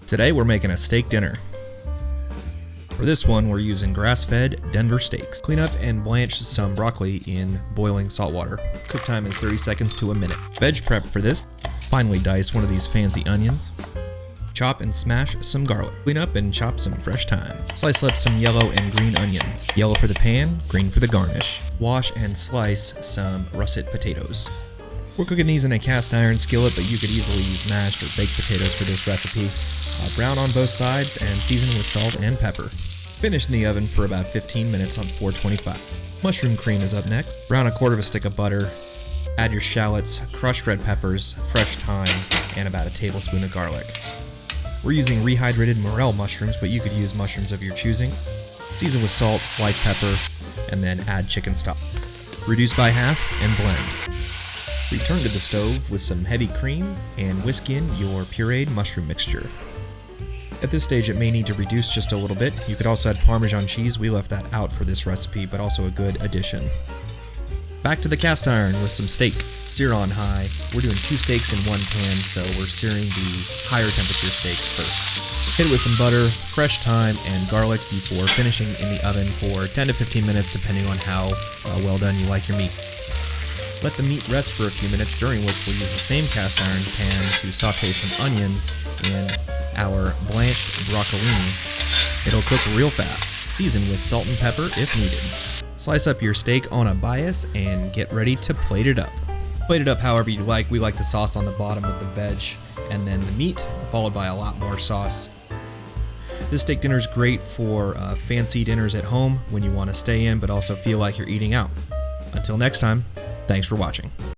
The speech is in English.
Today we're making a steak dinner. For this one, we're using grass-fed Denver steaks. Clean up and blanch some broccoli in boiling salt water. Cook time is 30 seconds to a minute. Veg prep for this. Finely dice one of these fancy onions. Chop and smash some garlic. Clean up and chop some fresh thyme. Slice up some yellow and green onions. Yellow for the pan, green for the garnish. Wash and slice some russet potatoes. We're cooking these in a cast iron skillet, but you could easily use mashed or baked potatoes for this recipe. Brown on both sides and season with salt and pepper. Finish in the oven for about 15 minutes on 425. Mushroom cream is up next. Brown a quarter of a stick of butter. Add your shallots, crushed red peppers, fresh thyme, and about a tablespoon of garlic. We're using rehydrated morel mushrooms, but you could use mushrooms of your choosing. Season with salt, white pepper, and then add chicken stock. Reduce by half and blend. Return to the stove with some heavy cream and whisk in your pureed mushroom mixture. At this stage, it may need to reduce just a little bit. You could also add Parmesan cheese. We left that out for this recipe, but also a good addition. Back to the cast iron with some steak. Sear on high. We're doing 2 steaks in one pan, so we're searing the higher temperature steak first. Hit it with some butter, fresh thyme, and garlic before finishing in the oven for 10 to 15 minutes, depending on how well done you like your meat. Let the meat rest for a few minutes, during which we'll use the same cast iron pan to saute some onions in our blanched broccolini. It'll cook real fast. Season with salt and pepper if needed. Slice up your steak on a bias and get ready to plate it up. Plate it up however you like. We like the sauce on the bottom with the veg and then the meat, followed by a lot more sauce. This steak dinner is great for fancy dinners at home when you want to stay in but also feel like you're eating out. Until next time, thanks for watching.